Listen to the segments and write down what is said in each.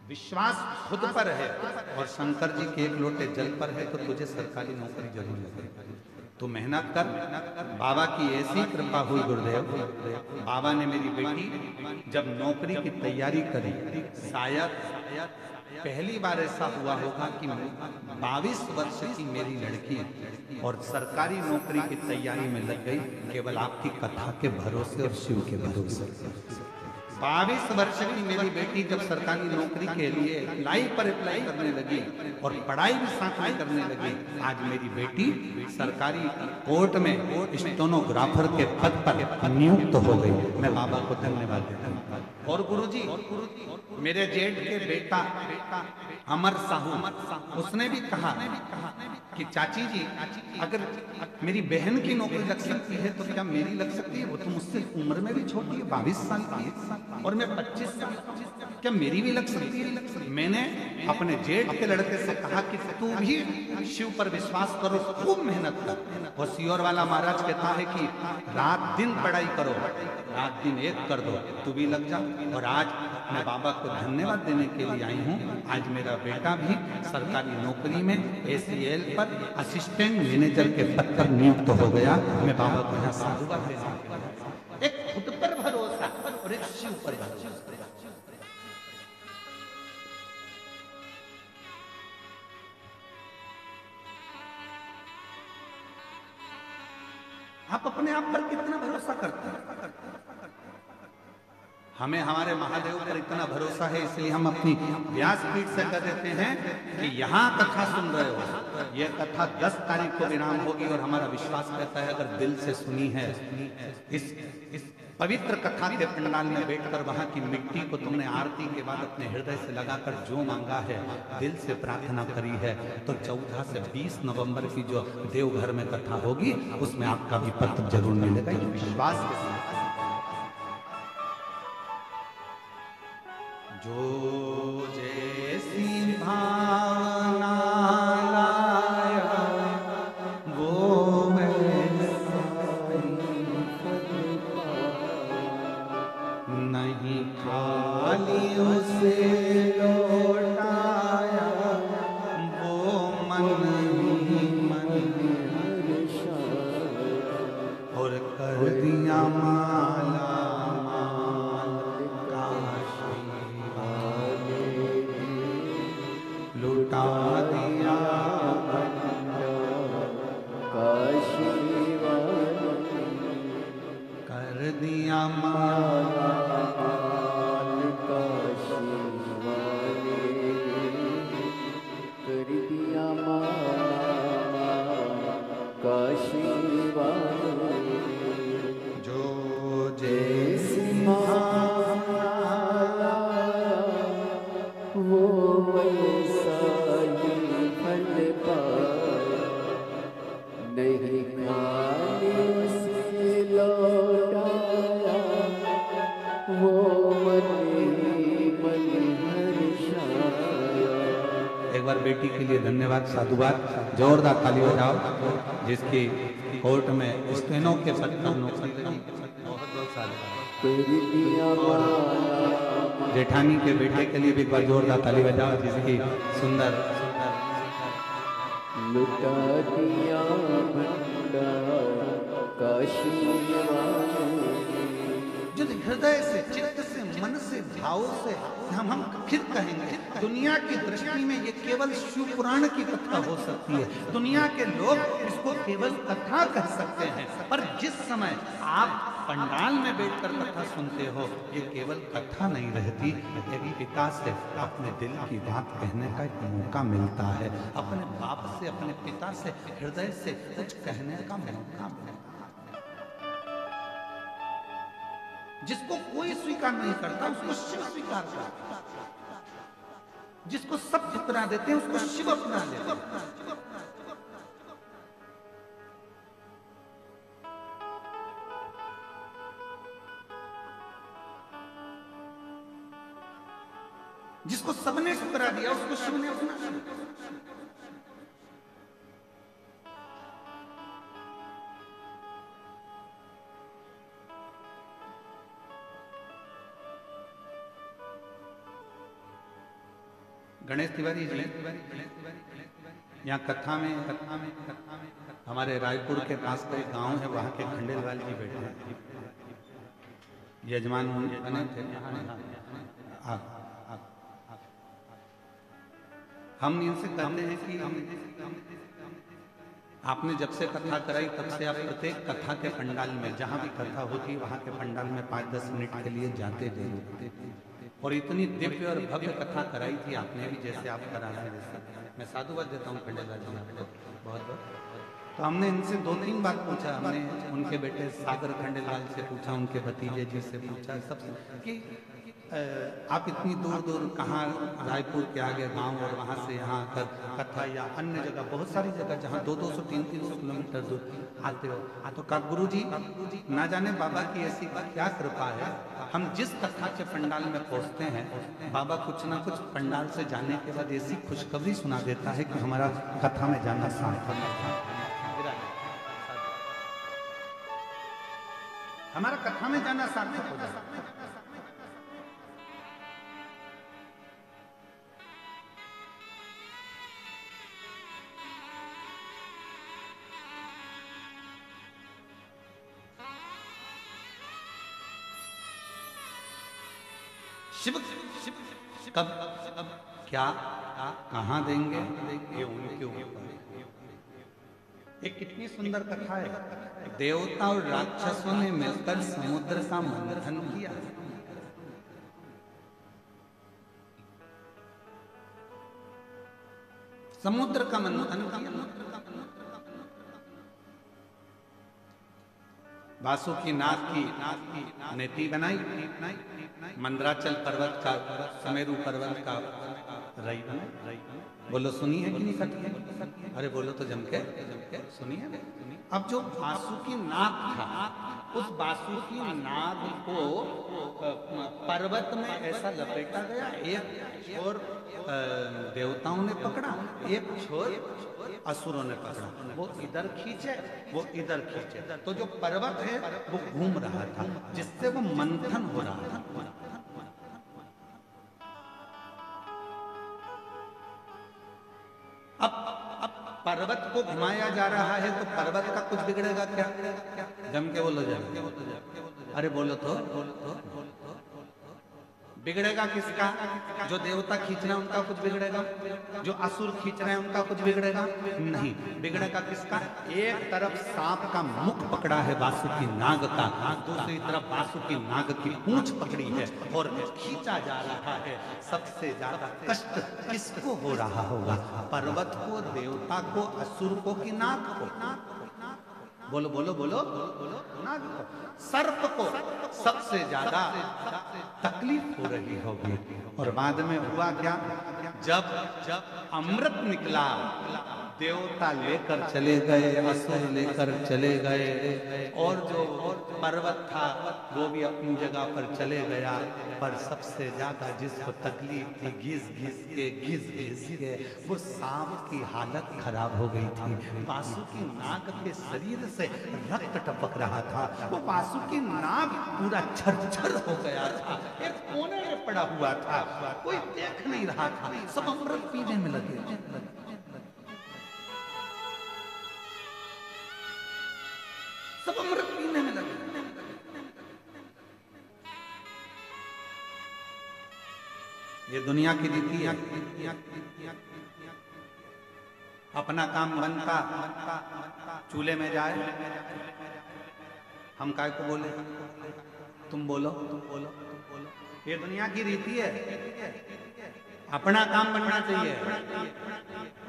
विश्वास खुद पर है और शंकर जी के एक लोटे जल पर है तो तुझे सरकारी नौकरी जरूर लगेगी। तो मेहनत कर। बाबा की ऐसी कृपा हुई गुरुदेव, बाबा ने मेरी बेटी जब नौकरी की तैयारी करी, शायद पहली बार ऐसा हुआ होगा कि 22 वर्ष की मेरी लड़की और सरकारी नौकरी की तैयारी में लग गई, केवल आपकी कथा के भरोसे और शिव के भरोसे। 22 वर्ष की मेरी बेटी जब सरकारी नौकरी के लिए अप्लाई करने लगी और पढ़ाई भी साथ में करने लगी, आज मेरी बेटी सरकारी कोर्ट में स्टेनोग्राफर के पद पर नियुक्त हो गई। मैं बाबा को धन्यवाद देता हूँ। और गुरुजी, मेरे जेठ के बेटा अमर साहू, उसने भी कहा कि चाची जी, अगर मेरी बहन की नौकरी लग सकती है तो क्या मेरी लग सकती है? वो तो मुझसे उम्र में भी छोटी है, 22 साल की है और मैं 25 साल, क्या मेरी भी लग सकती है? मैंने अपने जेठ के लड़के से कहा कि तू भी शिव पर विश्वास करो, खूब मेहनत कर। और सियोर वाला महाराज कहता है कि रात दिन पढ़ाई करो, रात दिन एक कर दो, तू भी लग जा। और आज मैं बाबा को धन्यवाद देने के लिए आई हूँ। आज मेरा बेटा भी सरकारी नौकरी में ACL पर असिस्टेंट मैनेजर के पद पर नियुक्त हो गया। मैं बाबा को यहाँ साधुवाद देने के लिए, एक खुद पर भरोसा और एक शिव पर भरोसा। आप अपने आप पर कितना भरोसा करते हैं? हमें हमारे महादेव पर इतना भरोसा है, इसलिए हम अपनी व्यासपीठ से कह देते हैं कि यहाँ कथा सुन रहे हो, ये कथा 10 तारीख को विराम होगी और हमारा विश्वास कहता है अगर दिल से सुनी है, इस पवित्र कथा के पंडाल में बैठकर वहां की मिट्टी को तुमने आरती के बाद अपने हृदय से लगाकर जो मांगा है, दिल से प्रार्थना करी है, तो 14 से 20 नवंबर की जो देवघर में कथा होगी उसमें आपका भी पत्र जरूर मिलेगा, ये विश्वास के साथ। जो जैसी भावना लाया वो नहीं खाली उसे लौटाया, वो मन ही मन और कर दिया माला लुटा दिया कर दिया माला कर दिया काशी वाले। जो जैसी वो वैसा ही फल पाया, नहीं खाली उसे लौटाया, वो मन ही मन हर्षाया। एक बार बेटी के लिए धन्यवाद, साधुवाद, जोरदार ताली बजाओ, जिसकी कोर्ट में स्टेनो के पद पर नौकरी लगी। बहुत बहुत साधुवाद। जेठानी के बेटे के लिए भी एक बार जोरदार ताली बजाओ, जिसकी सुंदर लुटा दिया भंडार काशी वाले। जो हृदय से, चित्त से, मन से, भाव से हम फिर कहेंगे, दुनिया की दृष्टि में ये केवल शिव पुराण की कथा हो सकती है, दुनिया के लोग इसको केवल कथा कह सकते हैं, पर जिस समय आप पंडाल में बैठकर कथा सुनते हो, ये केवल कथा नहीं रहती, एक पिता से अपने दिल की बात कहने का एक मौका मिलता है, अपने बाप से, अपने पिता से हृदय से कुछ कहने का मौका मिलता है। जिसको कोई स्वीकार नहीं करता उसको शिव स्वीकार करता, जिसको सब ठुकरा देते हैं उसको शिव अपना लेते हैं। जिसको सबने ठुकरा दिया उसको शिव ने अपना लिया। गणेश तिवारी जी यहाँ कथा में हमारे रायपुर के पास का एक गांव है, वहाँ के खंडेलवाल जी बैठे हैं, यजमान बने थे। हम इनसे कहते हैं कि आपने जब से कथा कराई तब से आप प्रत्येक कथा के पंडाल में, जहाँ भी कथा होती वहाँ के पंडाल में 5-10 मिनट के लिए जाते थे, और इतनी दिव्य और भव्य कथा कराई थी आपने भी, जैसे आप करा रहे हैं। मैं साधुवाद देता हूँ खंडेलवाल जी आपको बहुत बहुत। तो हमने इनसे 2-3 बार पूछा, हमने उनके बेटे सागर खंडेलवाल से पूछा, उनके भतीजे जी से पूछा, सबसे कि आप इतनी दूर दूर कहाँ, रायपुर के आगे गांव और वहाँ से यहाँ आकर कथा या अन्य जगह, बहुत सारी जगह जहाँ 200-300 किलोमीटर दूर आते हो, तो का गुरु जी ना जाने बाबा की ऐसी क्या कृपा है, हम जिस कथा के पंडाल में पहुँचते हैं बाबा कुछ ना कुछ पंडाल से जाने के बाद ऐसी खुशखबरी सुना देता है कि हमारा कथा में जाना सार्थक है, हमारा कथा में जाना सार्थक हो जाता है। शिव कब क्या कहाँ देंगे ये उनके ऊपर। एक कितनी सुंदर कथा है, देवता और राक्षसों ने मिलकर समुद्र का मंथन किया। समुद्र का मंथन किया, वासुकीनाथ की नेति बनाई, मंदराचल पर्वत का, सुमेरु पर्वत का रई बनाई। बोलो सुनी है कि नहीं सटी? अरे बोलो तो जम के सुनी है। अब जो वासुकीनाथ था, उस वासुकीनाथ को पर्वत में ऐसा लपेटा गया, एक छोर देवताओं ने पकड़ा, एक छोर असुरों ने पकड़ा, वो इधर खींचे वो इधर खींचे, तो जो पर्वत है वो घूम रहा था, जिससे वो मंथन हो रहा था। अब पर्वत को घुमाया जा रहा है तो पर्वत का कुछ बिगड़ेगा क्या? जम के बोलो, जम। अरे बोलो तो बिगड़ेगा किसका? जो देवता खींच रहे हैं उनका कुछ बिगड़ेगा? जो असुर खींच रहे हैं उनका कुछ बिगड़ेगा? नहीं, बिगड़ेगा किसका? एक तरफ सांप का मुख पकड़ा है वासुकी नाग का, दूसरी तरफ वासुकी नाग की पूंछ पकड़ी है और खींचा जा रहा है। सबसे ज्यादा कष्ट किसको हो रहा होगा? पर्वत को, देवता को, असुर को कि नाग को? बोलो बोलो बोलो बोलो, नाग को। सर्प को सबसे ज्यादा तकलीफ हो रही होगी। और बाद में हुआ क्या? जब अमृत निकला, देवता लेकर चले गए, असुर लेकर चले गए, और जो पर्वत था वो भी अपनी जगह पर चले गया। पर सबसे ज्यादा जिसको तकलीफ थी, घिस घिस के वो सांप की हालत खराब हो गई थी। वासुकी नाग के शरीर से रक्त टपक रहा था, वो वासुकी नाग पूरा छरछर हो गया था, एक कोने में पड़ा हुआ था, कोई देख नहीं रहा था, सब अमृत पीने में लगे। सब अमृत पीने में लगे। ये दुनिया की रीति है। अपना काम बनता चूल्हे में जाए, हम काय को बोले? तुम बोलो। ये दुनिया की रीति है। अपना काम बनना चाहिए,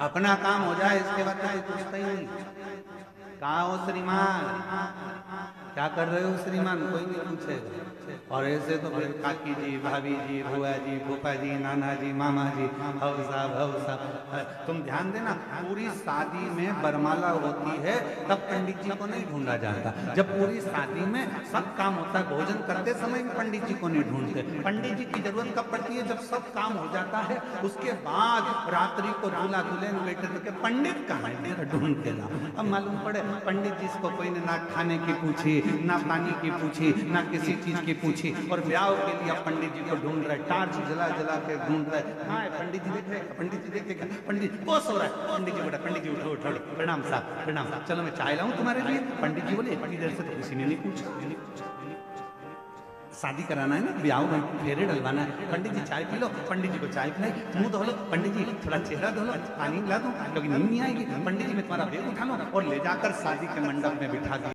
अपना काम हो जाए, इसके बाद तो कोई पूछता ही नहीं। कहाँ हो श्रीमान, क्या कर रहे हो श्रीमान, कोई नहीं पूछेगा। और ऐसे तो फिर काकी जी, भाभी जी, बुआ जी, फूफा जी, नाना जी, मामा जी, हव साहब। तुम ध्यान देना, पूरी शादी में बरमाला होती है तब पंडित जी को नहीं ढूंढा जाता। जब पूरी शादी में सब काम होता है, भोजन करते समय भी पंडित जी को नहीं ढूंढते। पंडित जी की जरूरत कब पड़ती है? जब सब काम हो जाता है, उसके बाद रात्रि को दूल्हा दुल्हन बैठे थे, पंडित कहाँ है, ढूंढ के ला। अब मालूम पड़े पंडित जी को कोई ने ना खाने की पूछी, ना पानी की पूछी, ना किसी चीज की पूछी और ब्याह के लिए अब पंडित जी को ढूंढ रहे, टार्च जला जला के ढूंढ रहे। हाँ पंडित जी देख रहे, पंडित जी देखेगा, पंडित वो सो रहा है। पंडित जी बोला, पंडित जी उठो उठो, प्रणाम साहब प्रणाम, चलो मैं चाय लाऊं तुम्हारे लिए। पंडित जी बोले इतनी देर से तो किसी ने नहीं पूछा, शादी कराना है ना, ब्याह में फेरे डलवाना है। पंडित जी चाय पी लो, पंडित जी को चाय पिलाई, मुंह धो लो, पंडित जी थोड़ा चेहरा धो लो, पानी ला दो, क्योंकि नींद नहीं आएगी। पंडित जी मैं तुम्हारा बैग उठा लो और ले जाकर शादी के मंडप में बिठा दिया।